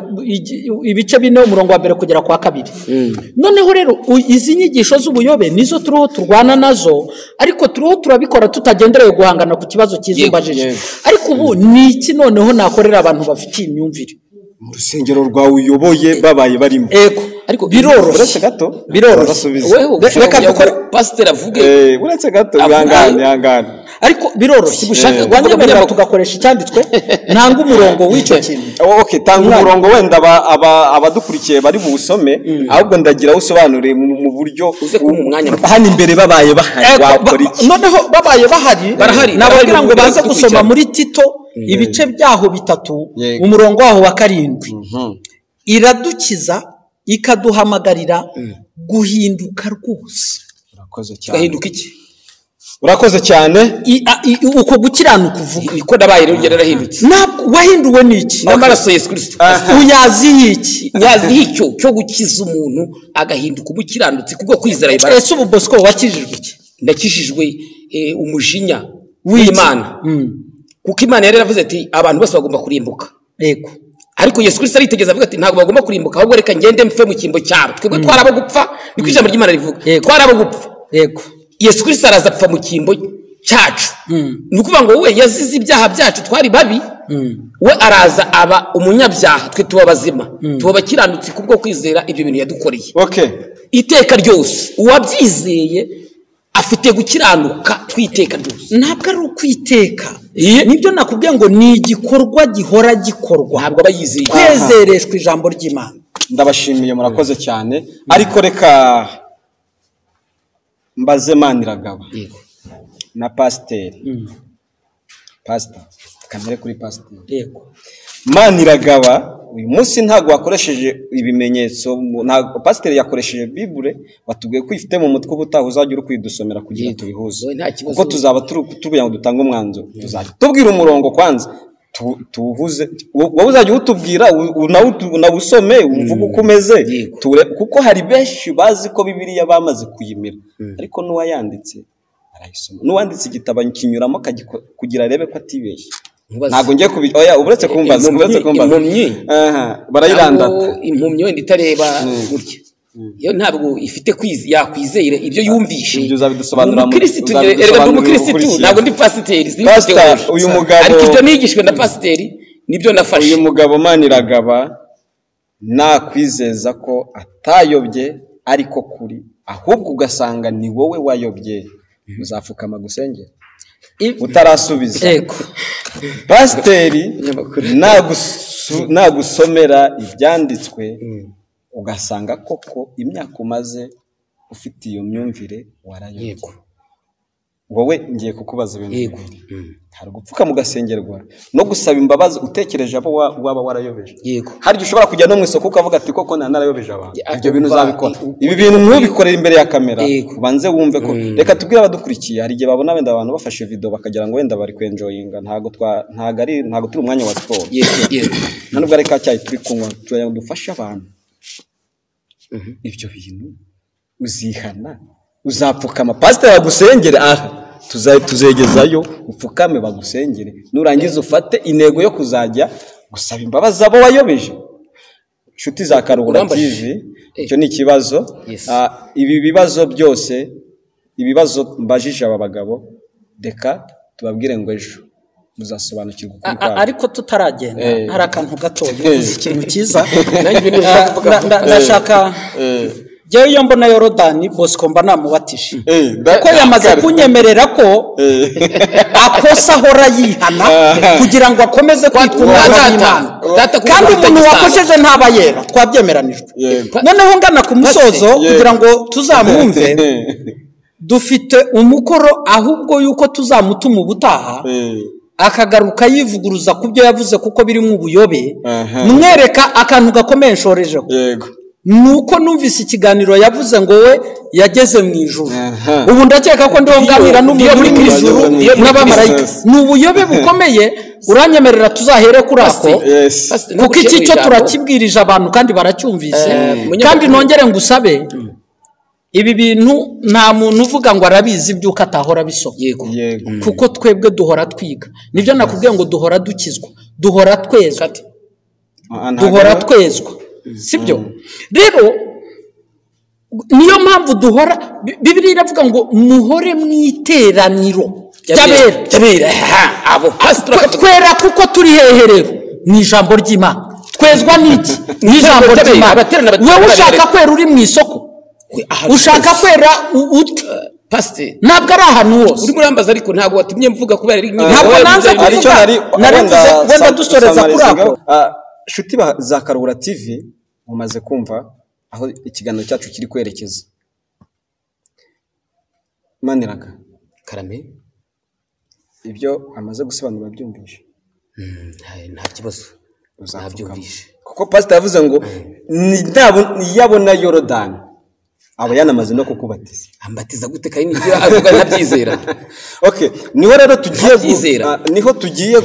ibice 4 umurongo wa mbere kugera kwa 2. Noneho rero izi nyigisho z'ubuyobe nizo turiho turwana nazo, ariko turiho turabikora tutagendereye guhangana ku kibazo cy'izumbajije. Ariko ubu ni iki noneho nakorera abantu bafite imyumvire mu rusengero rwawe uyoboye babaye barimo? Ego, ariko biroroshye gato, biroroshye. Reka dukore pasiteri avuge. Uretse gato, ihangane. Ariko biroroshye gushaka wanyemerera tugakoresha icyanditswe ntanga umurongo w'icyo kintu. Okay, tanga umurongo wenda abadukurikiye bari buwusome, ahubwo ndagira usobanure mu buryo uze ku mwanya hano imbere babaye bahari wakora iki? Noneho babaye bahari nababwira ngo baze gusoma muri Tito ibice byaho 3 umurongo waho wa 7. Iradukiza ikaduhamagarira guhinduka rwose. Urakoze cyane. Gahinduka iki? Urakoze cyane. Uko gukiranuka uvuga niko ndabaye rero yarahindutse. Ntabwo wahinduwe n'iki? N'amaraso Yesu Kristo. Uyazi iki? Nyazi icyo cyo gukiza umuntu agahinduka umukiranutsi kubwo kwizera Imana. Ese ubu Bosco wakijijwe iki? Ndakishijwe umujinya w'Imana. Kuko Imana yari yaravuze ati abantu bose bagomba kurimbuka. Yego. Ariko Yesu Kristo aritegeza avuga ati ntabwo bagomba kurimbuka, ahubwo reka ngende mfe mu kimbo cyabo. Twebwe twarabo gupfa, niko ijambo ry'Imana rivuga. Twarabo gupfa. Yego. Yesu Kristo araza apfa mu kimbo cyacu. Ni ukuvuga ngo we yazize ibyaha byacu twari babi, we araza aba umunyabyaha, twe tuba bazima, tuba bakiranutsi kubwo kwizera ibyo bintu yadukoreye. Okay. Iteka ryose uwabyizeye afite gukiranuka twiteka ryose. Ntabwo ari ukwiteka. Nibyo nakubwiye ngo ni igikorwa gihora gikorwa. Ntabwo abayizeye. Kwezereshwa ijambo ry'Imana. Ndabashimiye, murakoze cyane. Ariko reka mbaze Maniragaba na pasiteri. Pastor, kamere kuri pasiteri. Yego. Maniragaba uyu munsi ntago wakoresheje ibimenyetso, ntago pasiteri yakoresheje Bible, batubwiye ko ifite mu mutwe ubutaha uzajya uri kwidusomera kugira tubihuze. Kuko tuzaba turubuye ngo dutange umwanzo. Tuzajya tubwira umurongo kwanza tuvuze, wowe uzajya utubwira unawusome uvuga uko umeze, kuko hari benshi bazi ko Bibiliya bamaze kuyimira, ariko n'uwayanditse arayisoma, n'uwanditse igitabo kinyuramo kugira arebe ko atibeshye. Ntago ngiye oya uburetse kumbaza impumyi barayirandata. Impumyi wenda itareba gutya yo ntabwo ifite yakwizera ibyo yumvishe. Ibyo uzabidusobanura mu Kristo. Erega ndi umukristo, ntabwo ndi pasiteri. Uyu mugabo ariko ibyo nigishwe na pasiteri nibyo nafashe. Uyu mugabo Maniragaba nakwizeza ko atayobye ariko kuri, ahubwo ugasanga ni wowe wayobye, uzapfukama gusengera utarasubiza. Yego. Pasiteri nagusomera ibyanditswe ugasanga koko imyaka umaze ufite iyo myumvire warayobye. Wowe ngiye kukubaza ibintu bibiri. Hari gupfuka mu gasengerwa no gusaba imbabazi utekereje abo waba warayobeje. Hari ushobora kujya no mu isoko ukavuga ati koko narayobeje abantu. Ibyo bintu uzabikora. Ibi bintu ntubikorera imbere ya kamera, ubanze wumve ko. Reka tubwire abadukurikiye, hari igihe babona wenda abantu bafashe video bakagira ngo wenda bari kwenjoyinga, ntago turi umwanya wa sport. Nta nubwo ari ka cyayi turi kunywa, dufasha abantu. Ibyo bintu uzihana, uzapfukama pasiteri bagusengere, tuzegezayo upfukame bagusengere, nurangiza ufate intego yo kuzajya gusaba imbabazi abo wayobeje. Inshuti za Karuhura TV, icyo ni ikibazo. Ibi bibazo byose, ibibazo mbajije aba bagabo, reka tubabwire ngo ejo muzasobanukirwa ukuri kwabo. Ariko tutaragenda hari akantu gatoya, ikintu cyiza ndashaka jewe iyo mbona Yorodani Bosco mba namubatije, kuko yamaze kunyemerera ko akosa ahora yihana kugira ngo akomeze kwitwa umwana w'Imana, kandi umuntu wakosheje ntaba yera, twabyemeranijwe. Noneho ngana ku musozo kugira ngo tuzamwumve, dufite umukoro ahubwo yuko tuzamutuma ubutaha akagaruka yivuguruza ku byo yavuze kuko biri mu buyobe, mwereka akantu gakomeye nshorejeho. Nuko numvise ikiganiro yavuze ngo we yageze mu ijuru. Ubu ndakeka ko ndiho nganira n'umuntu muri ijuru n'abamarayika. Ni ubuyobe bukomeye, uranyemerera tuzahere kuri ako, kuko iki cyo turakibwirije abantu kandi baracyumvise. Kandi nongere ngusabe, ibi bintu nta muntu uvuga ngo arabizi byuko atahora bisoma, kuko twebwe duhora twiga. Nibyo nakubwiye ngo duhora dukizwa, duhora tweza. duhora twezwa sibyo rero niyo mpamvu duhora Bibiliya iravuga ngo muhore mu iteraniro ry'abera abo twera kuko turi hehe rero ni ijambo ry'Imana twezwa n'iki ni ijambo ry'Imana wowe ushaka kwera uri mu isoko ushaka kwera ute pastor ntabwo ari ahantu hose uri murambaza ariko ntabwo watumye mvuga kubera ari ntabwo nanze kuvuga narenze wenda dusoreza kuri ako nshuti za Karuhura TV mumaze kumva aho ikiganiro cyacu kiri kwerekeza Maniraga karame ibyo amaze gusobanura byumvishe nta kibazo nabyumvishe kuko pastor yavuze ngo niyabona Yorodani aba yanamaze no kukubatiza ambatiza gute kandi nibyo avuga ntabyizera okay niho tugiye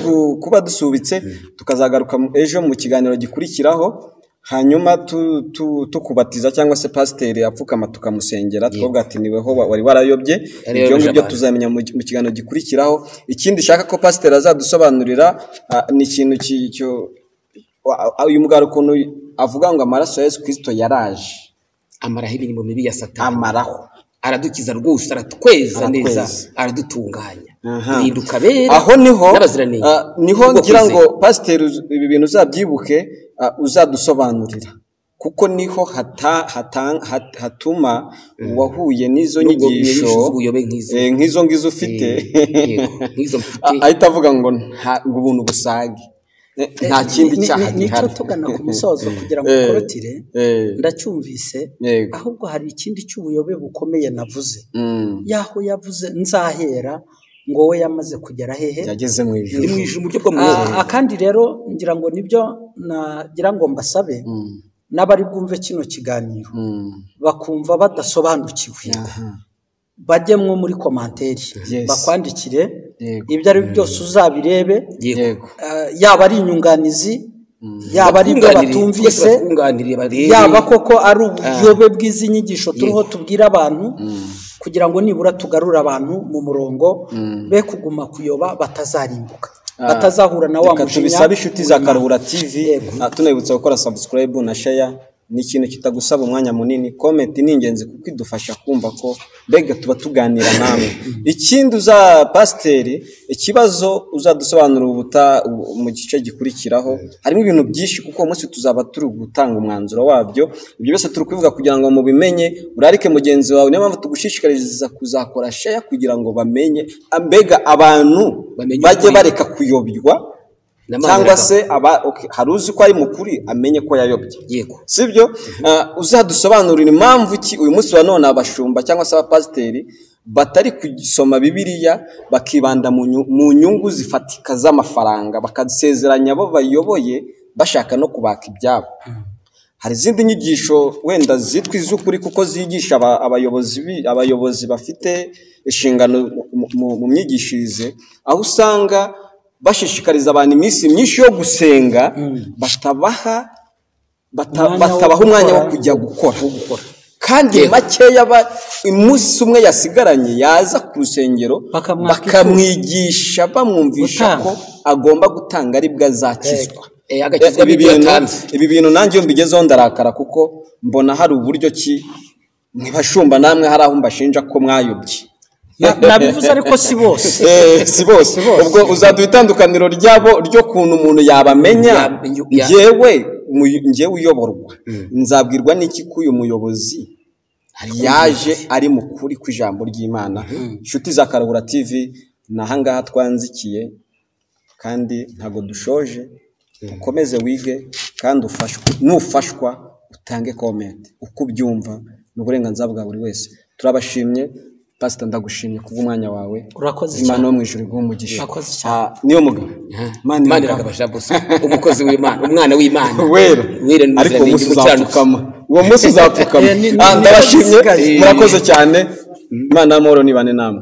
kuba dusubitse tukazagaruka ejo mu kiganiro gikurikiraho hanyuma tukubatiza cyangwa se pasiteri apfukama tukamusengera twavuga ati niweho wari warayobye ibyo ngibyo tuzamenya mu kiganiro gikurikiraho ikindi shaka ko pasiteri azadusobanurira ni ikintu cyo uyu mugabo ukuntu avuga ngo amaraso ya Yesu Kristo yaraje amaraho imirimo mibi ya Satani amaraho aradukiza rwose aratweza neza aradutunganya duhinduka bera aho niho ngira ngo pasiteri ibi bintu uzabyibuke uzadusobanurira kuko niho hatuma wahuye n'izo nyigisho nk'izo ngizo ufite ahita avuga ngo ubuntu busage nta kindi cyaha gihari nicyo tugana ku musozo kugira ngo ukorotire ndacyumvise ahubwo hari ikindi cy'ubuyobe bukomeye navuze yaho yavuze nzahera ngo we yamaze kugera hehe yageze mu ijuru mu buryo bwo mwuka kandi rero ngira ngo nibyo nagira ngo mbasabe n'abari bwumve kino kiganiro bakumva badasobanukiwe bajyemwo muri komanteri bakwandikire ibyo ari byose uzabirebe yaba ari inyunganizi yaba ari ibyo batumvise yaba koko ari ubuyobe bw'izi nyigisho turiho tubwira abantu kugira ngo nibura tugarure abantu mu murongo be kuguma kuyoba batazarimbuka batazahura na wa mujinya tubisaba inshuti za Karuhura TV tunabibutsa gukora subscribe na share ni ikintu kitagusaba umwanya munini comment ni ingenzi kuko idufasha kumva ko mbega tuba tuganira namwe ikindi uza pasiteri ikibazo uzadusobanura mu gice gikurikiraho harimo ibintu byinshi kuko umunsi tuzaba turi gutanga umwanzuro wabyo ibyo byose turi kuvuga kugira ngo mubimenye urarike mugenzi wawe niyo mpamvu tugushishikariza kuzakora share kugira ngo bamenye mbega abantu bajye bareka kuyobywa cyangwa se hari uzi ko ari mukuri amenye ko yayobye yego sibyo uzadusobanurira impamvu ki uyu munsi wa none abashumba cyangwa se abapasiteri batari gusoma Bibiliya bakibanda mu nyungu zifatika z'amafaranga bakasezeranya abo bayoboye bashaka no kubaka ibyabo hari izindi nyigisho wenda zitwa iz'ukuri kuko zigisha abayobozi bafite inshingano mu myigishirize aho usanga bashishikariza abantu iminsi myinshi yo gusenga batabaha umwanya wo kujya gukora kandi makeya umunsi umwe yasigaranye yaza ku rusengero bakamwigisha bamwumvisha ko agomba gutanga aribwo azakizwa ibi bintu nanjye iyo mbigezeho ndarakara kuko mbona hari uburyo ki mwibashumba namwe hari aho mbashinja ko mwayobye nabivuze ariko si bose ubwo uzaduha itandukaniro ryabo ryo kuntu umuntu yabamenya njyewe uyoborwa nzabwirwa n'iki ko uyu muyobozi yaje ari mukuri ku ijambo ry'Imana inshuti za Karuhura TV nahangaha twanzikiye kandi ntago dushoje ukomeze wige kandi nufashwa utange comment uko ubyumva n'uburenganzira bwa buri wese turabashimye Pastor ndagushimye kubw'umwanya wawe Imana yo mu ijuru igumugisha niyo mugabo Maniraga bashabusa umukozi w'Imana umwana w'Imana wera ariko umunsi uzapfukama uwo munsi uzapfukama ndabashimye murakoze cyane Imana y'amahoro nibane namwe